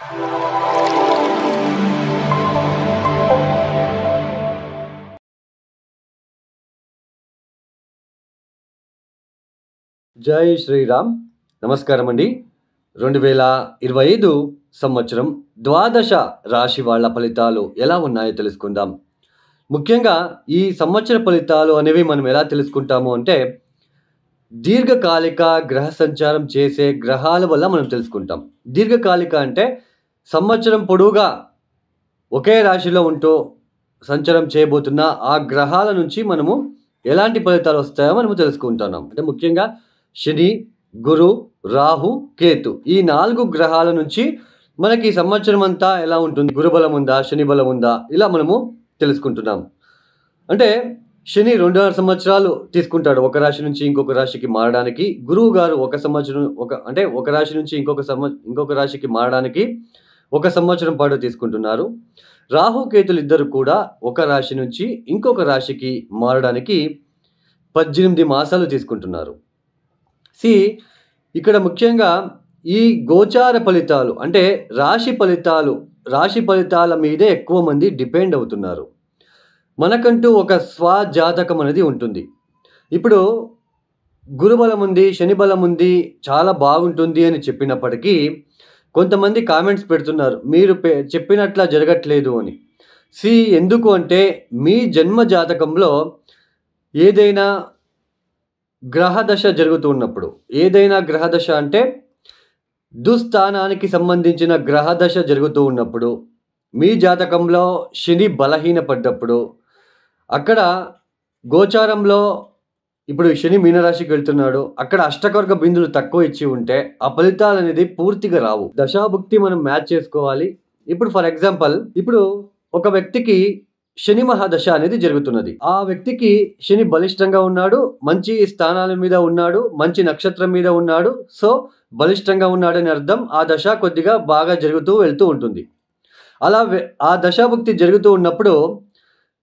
జై శ్రీరామ్. నమస్కారం అండి. 2025 సంవత్సరం ద్వాదశ రాశి వాళ్ళ ఫలితాలు ఎలా ఉన్నాయో తెలుసుకుందాం. ముఖ్యంగా ఈ సంవత్సర ఫలితాలు అనేవి మనం ఎలా తెలుసుకుంటాము అంటే, దీర్ఘకాలిక గ్రహ సంచారం చేసే గ్రహాల వల్ల మనం తెలుసుకుంటాం. దీర్ఘకాలిక అంటే సంవత్సరం పొడవుగా ఒకే రాశిలో ఉంటూ సంచారం చేయబోతున్న ఆ గ్రహాల నుంచి మనము ఎలాంటి ఫలితాలు వస్తాయో మనము తెలుసుకుంటున్నాం. అంటే ముఖ్యంగా శని, గురు, రాహు, కేతు ఈ 4 గ్రహాల నుంచి మనకి ఈ సంవత్సరం అంతా ఎలా ఉంటుంది, గురుబలం ఉందా, శని బలం ఉందా, ఇలా మనము తెలుసుకుంటున్నాం. అంటే శని 2.5 సంవత్సరాలు తీసుకుంటాడు ఒక రాశి నుంచి ఇంకొక రాశికి మారడానికి. గురువు గారు ఒక సంవత్సరం ఒక రాశి నుంచి ఇంకొక రాశికి మారడానికి 1 సంవత్సరం పాటు తీసుకుంటున్నారు. రాహు కేతులు ఇద్దరు కూడా ఒక రాశి నుంచి ఇంకొక రాశికి మారడానికి 18 మాసాలు తీసుకుంటున్నారు. ఇక్కడ ముఖ్యంగా ఈ గోచార ఫలితాలు అంటే రాశి ఫలితాల మీదే ఎక్కువ మంది డిపెండ్ అవుతున్నారు. మనకంటూ ఒక స్వజాతకం అనేది ఉంటుంది. ఇప్పుడు గురుబలం ఉంది, శని బలం ఉంది, చాలా బాగుంటుంది అని చెప్పినప్పటికీ కొంతమంది కామెంట్స్ పెడుతున్నారు, మీరు చెప్పినట్లా జరగట్లేదు అని. ఎందుకు అంటే మీ జన్మ జాతకంలో ఏదైనా గ్రహదశ జరుగుతూ ఉన్నప్పుడు, ఏదైనా గ్రహదశ అంటే దుస్థానానికి సంబంధించిన గ్రహదశ జరుగుతూ ఉన్నప్పుడు, మీ జాతకంలో శని బలహీనపడ్డప్పుడు, అక్కడ గోచారంలో ఇప్పుడు శని మీనరాశికి వెళ్తున్నాడు, అక్కడ అష్టకవర్గ బిందువులు తక్కువ ఇచ్చి ఉంటే ఆ ఫలితాలు అనేది పూర్తిగా రావు. దశాభుక్తి మనం మ్యాచ్ చేసుకోవాలి. ఇప్పుడు ఫర్ ఎగ్జాంపుల్, ఇప్పుడు ఒక వ్యక్తికి శని మహాదశ అనేది జరుగుతున్నది. ఆ వ్యక్తికి శని బలిష్టంగా ఉన్నాడు, మంచి స్థానాల మీద ఉన్నాడు, మంచి నక్షత్రం మీద ఉన్నాడు. సో బలిష్టంగా ఉన్నాడని అర్థం. ఆ దశ కొద్దిగా బాగా జరుగుతూ వెళ్తూ ఉంటుంది. అలా ఆ దశాభుక్తి జరుగుతూ ఉన్నప్పుడు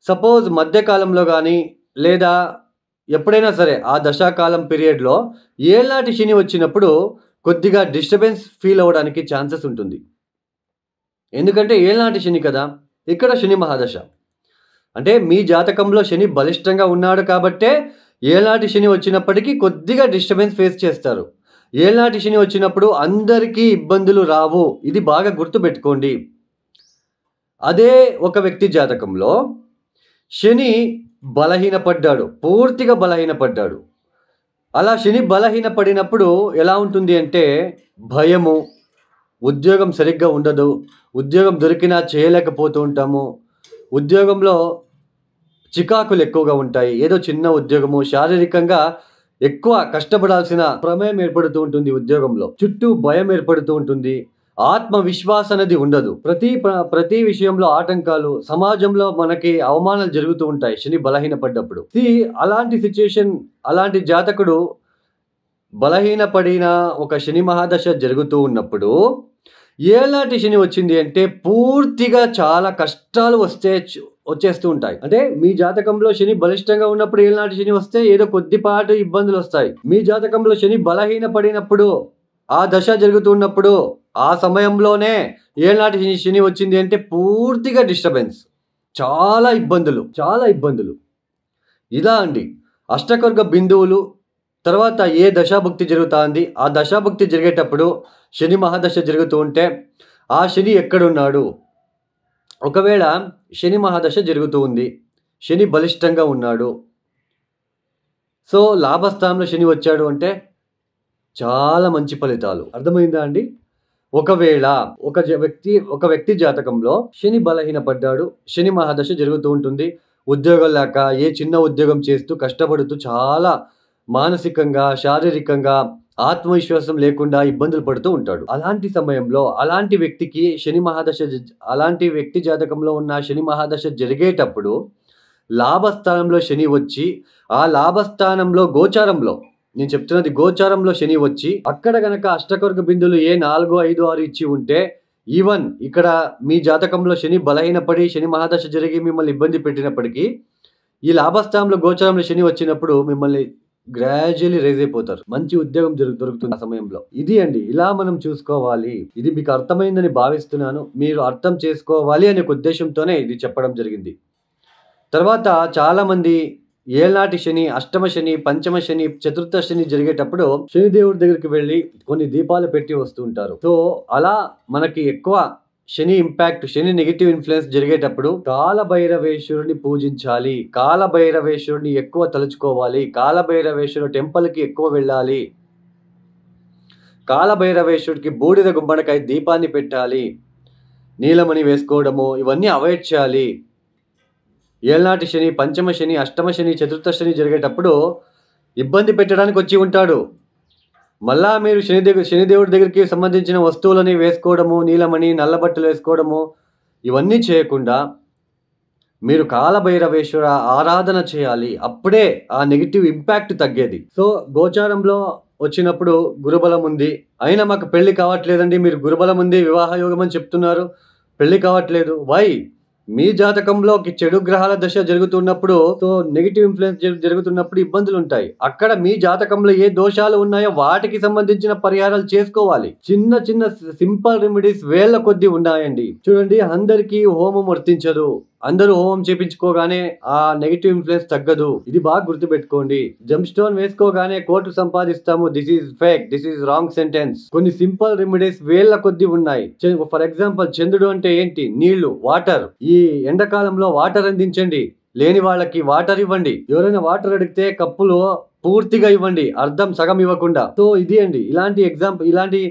సపోజ్ మధ్యకాలంలో కానీ లేదా ఎప్పుడైనా సరే ఆ దశాకాలం పీరియడ్లో ఏళ్ళనాటి శని వచ్చినప్పుడు కొద్దిగా డిస్టర్బెన్స్ ఫీల్ అవ్వడానికి ఛాన్సెస్ ఉంటుంది. ఎందుకంటే ఏళ్ళనాటి శని కదా, ఇక్కడ శని మహాదశ అంటే మీ జాతకంలో శని బలిష్టంగా ఉన్నాడు కాబట్టే ఏళ్ళనాటి శని వచ్చినప్పటికీ కొద్దిగా డిస్టర్బెన్స్ ఫేస్ చేస్తారు. ఏళ్ళనాటి శని వచ్చినప్పుడు అందరికీ ఇబ్బందులు రావు, ఇది బాగా గుర్తుపెట్టుకోండి. అదే ఒక వ్యక్తి జాతకంలో శని బలహీనపడ్డాడు, పూర్తిగా బలహీనపడ్డాడు. అలా శని బలహీనపడినప్పుడు ఎలా ఉంటుంది అంటే భయము, ఉద్యోగం సరిగ్గా ఉండదు, ఉద్యోగం దొరికినా చేయలేకపోతూ ఉంటాము, ఉద్యోగంలో చికాకులు ఎక్కువగా ఉంటాయి. ఏదో చిన్న ఉద్యోగము, శారీరకంగా ఎక్కువ కష్టపడాల్సిన ప్రమేయం ఏర్పడుతూ ఉంటుంది. ఉద్యోగంలో చుట్టూ భయం ఏర్పడుతూ ఉంటుంది. ఆత్మవిశ్వాసం అనేది ఉండదు. ప్రతి విషయంలో ఆటంకాలు, సమాజంలో మనకి అవమానాలు జరుగుతూ ఉంటాయి శని బలహీనపడ్డప్పుడు. అలాంటి సిచ్యుయేషన్, అలాంటి జాతకుడు బలహీనపడిన ఒక శని మహాదశ జరుగుతూ ఉన్నప్పుడు ఏళ్ళనాటి శని వచ్చింది అంటే పూర్తిగా చాలా కష్టాలు వచ్చేస్తూ ఉంటాయి. అంటే మీ జాతకంలో శని బలిష్టంగా ఉన్నప్పుడు ఏళ్ళనాటి శని వస్తే ఏదో కొద్దిపాటి ఇబ్బందులు వస్తాయి. మీ జాతకంలో శని బలహీనపడినప్పుడు, ఆ దశ జరుగుతున్నప్పుడు, ఆ సమయంలోనే ఏళ్ళనాటి శని వచ్చింది అంటే పూర్తిగా డిస్టర్బెన్స్, చాలా ఇబ్బందులు. ఇలా అండి అష్టకవర్గ బిందువులు. తర్వాత ఏ దశాభుక్తి జరుగుతుంది, ఆ దశాభుక్తి జరిగేటప్పుడు శని మహాదశ జరుగుతూ ఉంటే ఆ శని ఎక్కడున్నాడు, ఒకవేళ శని మహాదశ జరుగుతూ ఉంది, శని బలిష్టంగా ఉన్నాడు, సో లాభస్థానంలో శని వచ్చాడు అంటే చాలా మంచి ఫలితాలు. అర్థమైందా అండి? ఒకవేళ ఒక వ్యక్తి జాతకంలో శని బలహీనపడ్డాడు, శని మహాదశ జరుగుతూ ఉంటుంది, ఉద్యోగం లేక ఏ చిన్న ఉద్యోగం చేస్తూ కష్టపడుతూ చాలా మానసికంగా, శారీరకంగా ఆత్మవిశ్వాసం లేకుండా ఇబ్బందులు పడుతూ ఉంటాడు. అలాంటి సమయంలో అలాంటి వ్యక్తి జాతకంలో ఉన్న శని మహాదశ జరిగేటప్పుడు లాభస్థానంలో శని వచ్చి, ఆ లాభస్థానంలో గోచారంలో, నేను చెప్తున్నది గోచారంలో శని వచ్చి, అక్కడ గనక అష్టకవర్గ బిందువులు ఏ 4, 5, 6 ఇచ్చి ఉంటే, ఈవెన్ ఇక్కడ మీ జాతకంలో శని బలహీనపడి శని మహాదశ జరిగి మిమ్మల్ని ఇబ్బంది పెట్టినప్పటికీ ఈ లాభస్థానంలో గోచారంలో శని వచ్చినప్పుడు మిమ్మల్ని గ్రాడ్యువల్లీ రైజ్ అయిపోతారు. మంచి ఉద్యోగం దొరుకుతుంది ఆ సమయంలో. ఇది అండి. ఇలా మనం చూసుకోవాలి. ఇది మీకు అర్థమైందని భావిస్తున్నాను. మీరు అర్థం చేసుకోవాలి అనే ఒక ఉద్దేశ్యంతోనే ఇది చెప్పడం జరిగింది. తర్వాత చాలామంది ఏళ్నాటి శని, అష్టమ శని, పంచమ శని, చతుర్థ శని జరిగేటప్పుడు శనిదేవుడి దగ్గరికి వెళ్ళి కొన్ని దీపాలు పెట్టి వస్తూ ఉంటారు. సో అలా మనకి ఎక్కువ శని ఇంపాక్ట్, శని నెగిటివ్ ఇన్ఫ్లుయెన్స్ జరిగేటప్పుడు కాలభైరవేశ్వరుని పూజించాలి. కాలభైరవేశ్వరుని ఎక్కువ తలుచుకోవాలి. కాలభైరవేశ్వరుడు టెంపుల్కి ఎక్కువ వెళ్ళాలి. కాలభైరవేశ్వరుడికి బూడిద గుమ్మడికాయ దీపాన్ని పెట్టాలి. నీలమణి వేసుకోవడము ఇవన్నీ అవాయిడ్ చేయాలి. ఏళ్నాటి శని, పంచమ శని, అష్టమ శని, చతుర్థ శని జరిగేటప్పుడు ఇబ్బంది పెట్టడానికి వచ్చి ఉంటాడు. మళ్ళా మీరు శనిదేవుడి దగ్గరికి సంబంధించిన వస్తువులని వేసుకోవడము, నీలమణి, నల్లబట్టలు వేసుకోవడము ఇవన్నీ చేయకుండా మీరు కాలభైరవేశ్వర ఆరాధన చేయాలి. అప్పుడే ఆ నెగిటివ్ ఇంపాక్ట్ తగ్గేది. సో గోచారంలో వచ్చినప్పుడు గురుబలం ఉంది, అయినా మాకు పెళ్లి కావట్లేదండి, మీరు గురుబలం ఉంది, వివాహ యోగం అని చెప్తున్నారు, పెళ్లి కావట్లేదు. వై? మీ జాతకంలో చెడు గ్రహాల దశ జరుగుతున్నప్పుడు, సో నెగిటివ్ ఇన్ఫ్లుయెన్స్ జరుగుతున్నప్పుడు ఇబ్బందులు ఉంటాయి. అక్కడ మీ జాతకంలో ఏ దోషాలు ఉన్నాయో వాటికి సంబంధించిన పరిహారాలు చేసుకోవాలి. చిన్న చిన్న సింపుల్ రెమెడీస్ వేళ్ల కొద్దీ ఉన్నాయండి. చూడండి, అందరికీ హోమం వర్తించదు. అందరూ హోమం చేపించుకోగానే ఆ నెగిటివ్ ఇన్ఫ్లుయెన్స్ తగ్గదు. ఇది బాగా గుర్తుపెట్టుకోండి. జంప్ స్టోన్ వేసుకోగానే కోట్లు సంపాదిస్తాము, this is fake, this is wrong sentence. కొన్ని సింపుల్ రెమెడీస్ వేళ్ల కొద్దీ ఉన్నాయి. ఫర్ ఎగ్జాంపుల్, చంద్రుడు అంటే ఏంటి? నీళ్లు, వాటర్. ఈ ఎండాకాలంలో వాటర్ అందించండి. లేని వాళ్ళకి వాటర్ ఇవ్వండి. ఎవరైనా వాటర్ అడిగితే కప్పులో పూర్తిగా ఇవ్వండి, అర్థం సగం ఇవ్వకుండా. సో ఇది అండి. ఇలాంటి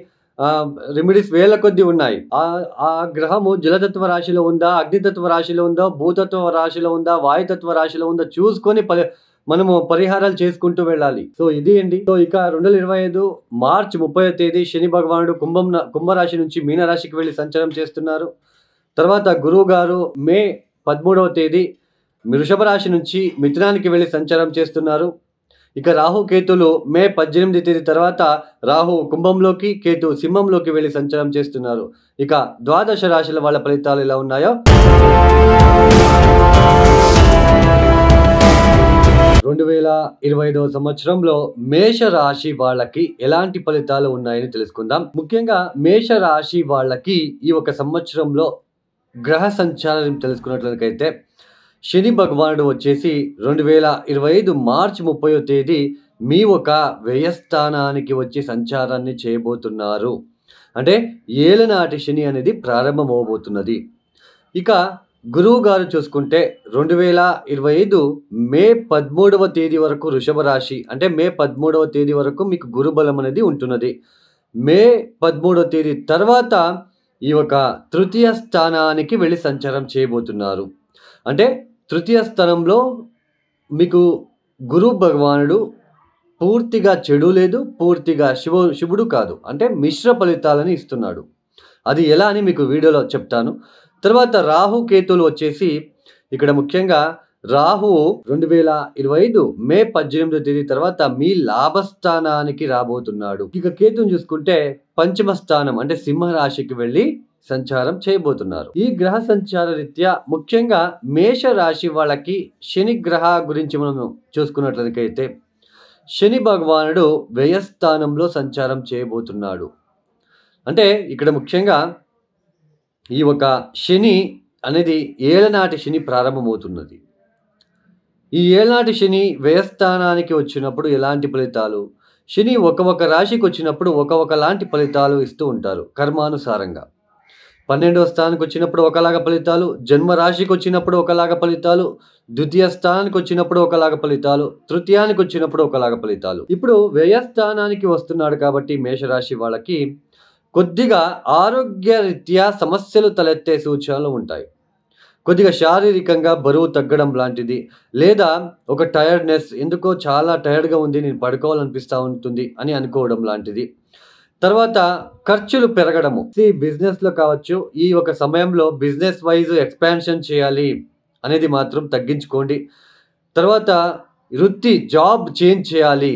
రెమెడీస్ వేల కొద్ది ఉన్నాయి. ఆ గ్రహము జలతత్వ రాశిలో ఉందా, అగ్నితత్వ రాశిలో ఉందా, భూతత్వ రాశిలో ఉందా, వాయుతత్వ రాశిలో ఉందా చూసుకొని మనము పరిహారాలు చేసుకుంటూ వెళ్ళాలి. సో ఇది అండి. సో ఇక 2025 మార్చి 30వ తేదీ శని భగవానుడు కుంభరాశి నుంచి మీనరాశికి వెళ్ళి సంచారం చేస్తున్నారు. తర్వాత గురువు గారు మే 13వ తేదీ వృషభ రాశి నుంచి మిథునానికి వెళ్ళి సంచారం చేస్తున్నారు. ఇక రాహు కేతులు మే 18 తేదీ తర్వాత రాహు కుంభంలోకి, కేతు సింహంలోకి వెళ్ళి సంచారం చేస్తున్నారు. ఇక ద్వాదశ రాశుల వాళ్ళ ఫలితాలు ఎలా ఉన్నాయో 2025వ సంవత్సరంలో మేషరాశి వాళ్ళకి ఎలాంటి ఫలితాలు ఉన్నాయని తెలుసుకుందాం. ముఖ్యంగా మేషరాశి వాళ్ళకి ఈ ఒక సంవత్సరంలో గ్రహ సంచారం తెలుసుకున్నట్లయితే శని భగవానుడు వచ్చేసి 2025 మార్చి 30వ తేదీ మీ ఒక వ్యయస్థానానికి వచ్చి సంచారాన్ని చేయబోతున్నారు. అంటే ఏలనాటి శని అనేది ప్రారంభమవబోతున్నది. ఇక గురువు గారు చూసుకుంటే 2025 మే 13వ తేదీ వరకు వృషభ రాశి, అంటే మే 13వ తేదీ వరకు మీకు గురుబలం అనేది ఉంటున్నది. మే 13వ తేదీ తర్వాత ఈ ఒక తృతీయ స్థానానికి వెళ్ళి సంచారం చేయబోతున్నారు. అంటే తృతీయ స్థానంలో మీకు గురు భగవానుడు పూర్తిగా చెడు లేదు, పూర్తిగా శుభుడు కాదు, అంటే మిశ్ర ఫలితాలని ఇస్తున్నాడు. అది ఎలా అని మీకు వీడియోలో చెప్తాను. తర్వాత రాహు కేతులు వచ్చేసి ఇక్కడ ముఖ్యంగా రాహు 2025 మే 18వ తేదీ తర్వాత మీ లాభస్థానానికి రాబోతున్నాడు. ఇక కేతుని చూసుకుంటే పంచమ స్థానం అంటే సింహరాశికి వెళ్ళి సంచారం చేయబోతున్నారు. ఈ గ్రహ సంచార రీత్యా ముఖ్యంగా మేష రాశి వాళ్ళకి శని గ్రహ గురించి మనం చూసుకున్నట్లయితే శని భగవానుడు వ్యయస్థానంలో సంచారం చేయబోతున్నాడు. అంటే ఇక్కడ ముఖ్యంగా ఈ ఒక శని అనేది ఏలనాటి శని ప్రారంభమవుతున్నది. ఈ ఏలనాటి శని వ్యయస్థానానికి వచ్చినప్పుడు ఎలాంటి ఫలితాలు, శని ఒక రాశికి వచ్చినప్పుడు ఒకలాంటి ఫలితాలు ఇస్తూ ఉంటారు కర్మానుసారంగా. 12వ స్థానానికి వచ్చినప్పుడు ఒకలాగా ఫలితాలు, జన్మ రాశికి వచ్చినప్పుడు ఒకలాగా ఫలితాలు, ద్వితీయ స్థానానికి వచ్చినప్పుడు ఒకలాగా ఫలితాలు, తృతీయానికి వచ్చినప్పుడు ఒకలాగా ఫలితాలు. ఇప్పుడు వ్యయస్థానానికి వస్తున్నాడు కాబట్టి మేషరాశి వాళ్ళకి కొద్దిగా ఆరోగ్య రీత్యా సమస్యలు తలెత్తే సూచనలు ఉంటాయి. కొద్దిగా శారీరకంగా బరువు తగ్గడం లాంటిది, లేదా ఒక టైర్డ్నెస్, ఎందుకో చాలా టైర్డ్గా ఉంది, నేను పడుకోవాలనిపిస్తూ ఉంటుంది అని అనుకోవడం లాంటిది. తర్వాత ఖర్చులు పెరగడము. బిజినెస్లో కావచ్చు, ఈ ఒక సమయంలో బిజినెస్ వైజ్ ఎక్స్పాన్షన్ చేయాలి అనేది మాత్రం తగ్గించుకోండి. తర్వాత వృత్తి, జాబ్ చేంజ్ చేయాలి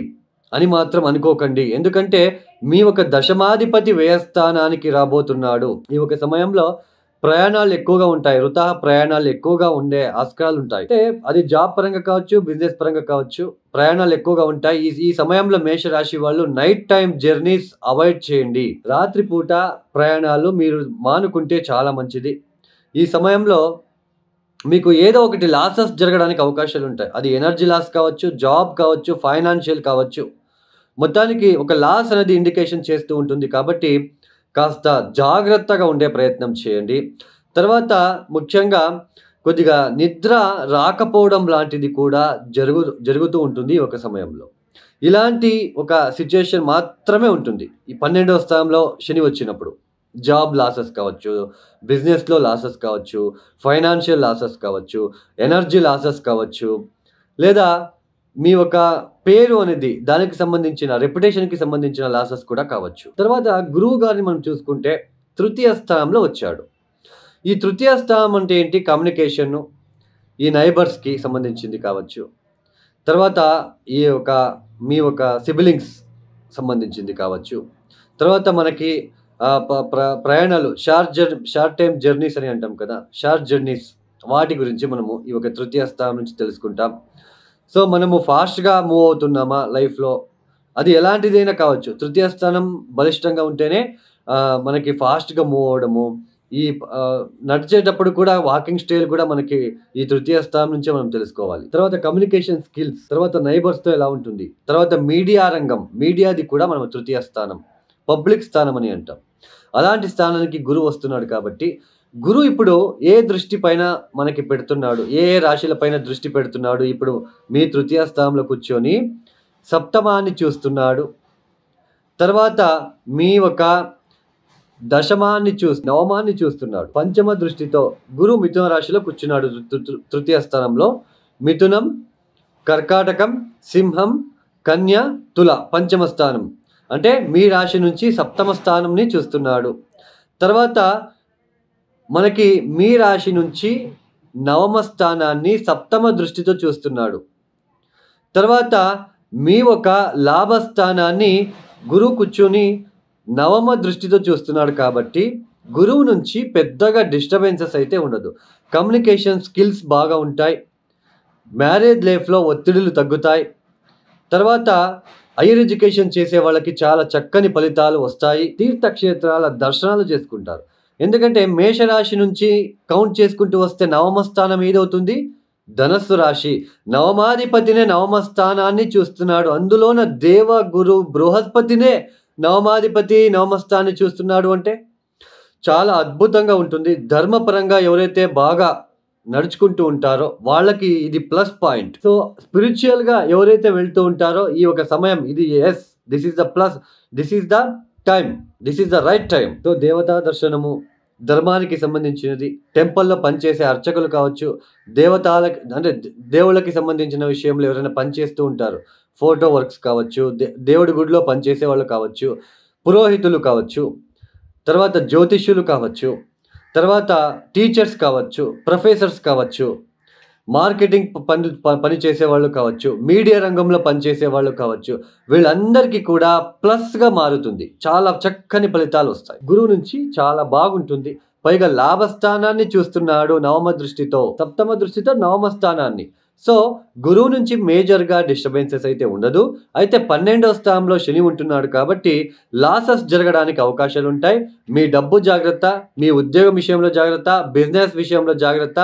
అని మాత్రం అనుకోకండి. ఎందుకంటే మీ ఒక దశమాధిపతి వ్యయస్థానానికి రాబోతున్నాడు. ఈ ఒక సమయంలో ప్రయాణాలు ఎక్కువగా ఉంటాయి. వృథా ప్రయాణాలు ఎక్కువగా ఉండే ఆస్కారాలుంటాయి. అంటే అది జాబ్ పరంగా కావచ్చు, బిజినెస్ పరంగా కావచ్చు. ప్రయాణాలు ఎక్కువగా ఉంటాయి. ఈ ఈ సమయంలో మేషరాశి వాళ్ళు నైట్ టైమ్ జర్నీస్ అవాయిడ్ చేయండి. రాత్రి పూట ప్రయాణాలు మీరు మానుకుంటే చాలా మంచిది. ఈ సమయంలో మీకు ఏదో ఒకటి లాసెస్ జరగడానికి అవకాశాలుంటాయి. అది ఎనర్జీ లాస్ కావచ్చు, జాబ్ కావచ్చు, ఫైనాన్షియల్ కావచ్చు. మొత్తానికి ఒక లాస్ అనేది ఇండికేషన్ చేస్తూ ఉంటుంది. కాబట్టి కాస్త జాగ్రత్తగా ఉండే ప్రయత్నం చేయండి. తర్వాత ముఖ్యంగా కొద్దిగా నిద్ర రాకపోవడం లాంటిది కూడా జరుగుతూ ఉంటుంది ఈ ఒక సమయంలో. ఇలాంటి ఒక సిట్యుయేషన్ మాత్రమే ఉంటుంది. ఈ 12వ స్థానంలో శని వచ్చినప్పుడు. జాబ్ లాసెస్ కావచ్చు, బిజినెస్‌లో లాసెస్ కావచ్చు, ఫైనాన్షియల్ లాసెస్ కావచ్చు, ఎనర్జీ లాసెస్ కావచ్చు, లేదా మీ ఒక పేరు అనేది దానికి సంబంధించిన రెప్యుటేషన్‌కి సంబంధించిన లాసెస్ కూడా కావచ్చు. తర్వాత గురువు గారిని మనం చూసుకుంటే తృతీయ స్థానంలో వచ్చాడు. ఈ తృతీయ స్థానం అంటే ఏంటి? కమ్యూనికేషను, ఈ నైబర్స్‌కి సంబంధించింది కావచ్చు. తర్వాత ఈ యొక్క మీ ఒక సిబ్లింగ్స్ సంబంధించింది కావచ్చు. తర్వాత మనకి ప్రయాణాలు షార్ట్ టైమ్ జర్నీస్ అని అంటాం కదా! షార్ట్ జర్నీస్ వాటి గురించి మనము ఈ ఒక తృతీయ స్థానం నుంచి తెలుసుకుంటాం. సో, మనము ఫాస్ట్‌గా మూవ్ అవుతున్నామా లైఫ్‌లో? అది ఎలాంటిదైనా కావచ్చు. తృతీయ స్థానం బలిష్టంగా ఉంటేనే మనకి ఫాస్ట్‌గా మూవ్ అవ్వడము. ఈ నడిచేటప్పుడు కూడా వాకింగ్ స్టైల్ కూడా మనకి ఈ తృతీయ స్థానం నుంచే మనం తెలుసుకోవాలి. తర్వాత కమ్యూనికేషన్ స్కిల్స్, తర్వాత నైబర్స్‌తో ఎలా ఉంటుంది? తర్వాత మీడియా రంగం, మీడియాది కూడా మనం తృతీయ స్థానం. పబ్లిక్ స్థానం అని అంటాం. అలాంటి స్థానానికి గురువు వస్తున్నాడు కాబట్టి, గురువు ఇప్పుడు ఏ దృష్టి పైన మనకి పెడుతున్నాడు? ఏ ఏ రాశుల పైన దృష్టి పెడుతున్నాడు? ఇప్పుడు మీ తృతీయ స్థానంలో కూర్చొని సప్తమాన్ని చూస్తున్నాడు. తర్వాత మీ ఒక దశమాన్ని నవమాన్ని చూస్తున్నాడు. పంచమ దృష్టితో గురువు మిథున రాశిలో కూర్చున్నాడు తృతీయ స్థానంలో. మిథునం, కర్కాటకం, సింహం, కన్య, తుల పంచమ స్థానం. అంటే మీ రాశి నుంచి సప్తమ స్థానంని చూస్తున్నాడు. తర్వాత మనకి మీ రాశి నుంచి నవమ స్థానాన్ని సప్తమ దృష్టితో చూస్తున్నాడు. తర్వాత మీ ఒక లాభస్థానాన్ని గురువు కూర్చొని నవమ దృష్టితో చూస్తున్నాడు కాబట్టి గురువు నుంచి పెద్దగా డిస్టర్బెన్సెస్ అయితే ఉండదు. కమ్యూనికేషన్ స్కిల్స్ బాగా ఉంటాయి. మ్యారేజ్ లైఫ్‌లో ఒత్తిడులు తగ్గుతాయి. తర్వాత హైయర్ ఎడ్యుకేషన్ చేసే వాళ్ళకి చాలా చక్కని ఫలితాలు వస్తాయి. తీర్థక్షేత్రాల దర్శనాలు చేసుకుంటారు. ఎందుకంటే మేషరాశి నుంచి కౌంట్ చేసుకుంటూ వస్తే నవమ స్థానం ఏదవుతుంది? ధనస్సు రాశి. నవమాధిపతినే నవమ స్థానాన్ని చూస్తున్నాడు. అందులోన దేవ గురు బృహస్పతినే నవమాధిపతి నవమ స్థానాన్ని చూస్తున్నాడు అంటే చాలా అద్భుతంగా ఉంటుంది. ధర్మపరంగా ఎవరైతే బాగా నడుచుకుంటూ ఉంటారో వాళ్ళకి ఇది ప్లస్ పాయింట్. సో, స్పిరిచువల్‌గా ఎవరైతే వెళ్తూ ఉంటారో ఈ ఒక సమయం ఇది this is the plus, this is the time, this is the right time. So, దేవతా దర్శనము, ధర్మానికి సంబంధించినది, టెంపుల్‌లో పనిచేసే అర్చకులు కావచ్చు, అంటే దేవుళ్ళకి సంబంధించిన విషయంలో ఎవరైనా పనిచేస్తూ ఉంటారు. ఫోటో వర్క్స్ కావచ్చు, దేవుడి గుడిలో పనిచేసే వాళ్ళు కావచ్చు, పురోహితులు కావచ్చు, తర్వాత జ్యోతిష్యులు కావచ్చు, తర్వాత టీచర్స్ కావచ్చు, ప్రొఫెసర్స్ కావచ్చు, మార్కెటింగ్ పని చేసేవాళ్ళు కావచ్చు, మీడియా రంగంలో పనిచేసే వాళ్ళు కావచ్చు, వీళ్ళందరికీ కూడా ప్లస్‌గా మారుతుంది. చాలా చక్కని ఫలితాలు వస్తాయి. గురువు నుంచి చాలా బాగుంటుంది. పైగా లాభస్థానాన్ని చూస్తున్నాడు నవమ దృష్టితో, సప్తమ దృష్టితో నవమ స్థానాన్ని. సో, గురువు నుంచి మేజర్‌గా డిస్టర్బెన్సెస్ అయితే ఉండదు. అయితే 12వ స్థానంలో శని ఉంటున్నాడు కాబట్టి లాసెస్ జరగడానికి అవకాశాలుంటాయి. మీ డబ్బు జాగ్రత్త, మీ ఉద్యోగం విషయంలో జాగ్రత్త, బిజినెస్ విషయంలో జాగ్రత్త.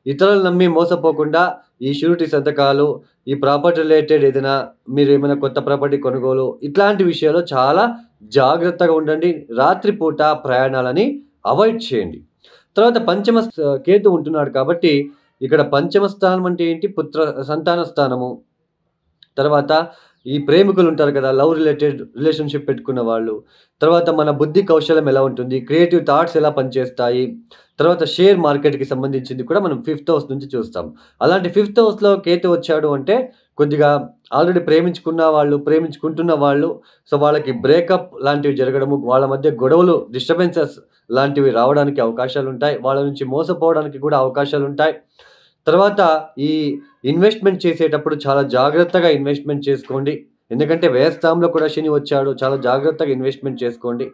ఇతరులను నమ్మి మోసపోకుండా ఈ షూరిటీ సంతకాలు, ఈ ప్రాపర్టీ రిలేటెడ్ ఏదైనా మీరేమైనా కొత్త ప్రాపర్టీ కొనుగోలు ఇట్లాంటి విషయాల్లో చాలా జాగ్రత్తగా ఉండండి. రాత్రి పూట ప్రయాణాలని అవాయిడ్ చేయండి. తర్వాత పంచమ కేతు ఉంటున్నాడు కాబట్టి ఇక్కడ పంచమ స్థానం అంటే ఏంటి? సంతాన స్థానము. తర్వాత ఈ ప్రేమికులు ఉంటారు కదా! లవ్ రిలేషన్‌షిప్ పెట్టుకున్న వాళ్ళు. తర్వాత మన బుద్ధి కౌశలం ఎలా ఉంటుంది? క్రియేటివ్ థాట్స్ ఎలా పనిచేస్తాయి? తర్వాత షేర్ మార్కెట్‌కి సంబంధించింది కూడా మనం ఫిఫ్త్ హౌస్ నుంచి చూస్తాం. అలాంటి ఫిఫ్త్ హౌస్‌లో కేతు వచ్చాడు అంటే కొద్దిగా ఆల్రెడీ ప్రేమించుకుంటున్న వాళ్ళు, సో, వాళ్ళకి బ్రేకప్ లాంటివి జరగడము, వాళ్ళ మధ్య గొడవలు, డిస్టర్బెన్సెస్ లాంటివి రావడానికి అవకాశాలుంటాయి. వాళ్ళ నుంచి మోసపోవడానికి కూడా అవకాశాలుంటాయి. తర్వాత ఈ ఇన్వెస్ట్‌మెంట్ చేసేటప్పుడు చాలా జాగ్రత్తగా ఇన్వెస్ట్‌మెంట్ చేసుకోండి. ఎందుకంటే వ్యయస్థానంలో కూడా శని వచ్చాడు. చాలా జాగ్రత్తగా ఇన్వెస్ట్‌మెంట్ చేసుకోండి.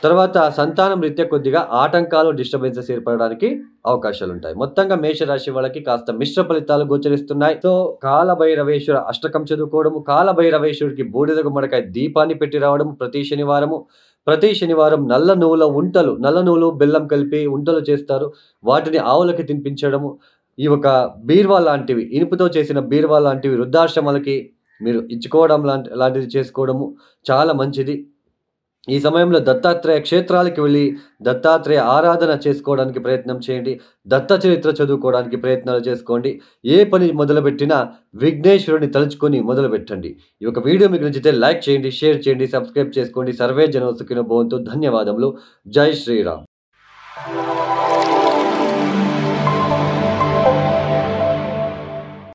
తర్వాత సంతానం రీత్యా కొద్దిగా ఆటంకాలు, డిస్టర్బెన్సెస్ ఏర్పడడానికి అవకాశాలుంటాయి. మొత్తంగా మేషరాశి వాళ్ళకి కాస్త మిశ్ర ఫలితాలు గోచరిస్తున్నాయి. సో, కాలభైరవేశ్వర అష్టకం చదువుకోవడము, కాలభైరవేశ్వరుడికి బూడిద గుమ్మడికాయ దీపాన్ని పెట్టి రావడము ప్రతి శనివారం నల్ల నువ్వుల ఉంటలు, నల్ల నువ్వులు, బెల్లం కలిపి ఉంటలు చేస్తారు. వాటిని ఆవులకి తినిపించడము, ఈ ఒక బీరువా లాంటివి, ఇనుపతో చేసిన బీరువా లాంటివి వృద్ధాశ్రమాలకి మీరు ఇచ్చుకోవడం లాంటిది చేసుకోవడము చాలా మంచిది. ఈ సమయంలో దత్తాత్రేయ క్షేత్రాలకి వెళ్లి దత్తాత్రేయ ఆరాధన చేసుకోవడానికి ప్రయత్నం చేయండి. దత్త చరిత్ర చదువుకోవడానికి ప్రయత్నాలు చేసుకోండి. ఏ పని మొదలుపెట్టినా విఘ్నేశ్వరుడిని తలుచుకొని మొదలుపెట్టండి. ఈ యొక్క వీడియో మీకు నచ్చితే లైక్ చేయండి, షేర్ చేయండి, సబ్స్క్రైబ్ చేసుకోండి. సర్వే జనో సుఖినో భవంతు. ధన్యవాదములు. జై శ్రీరామ్.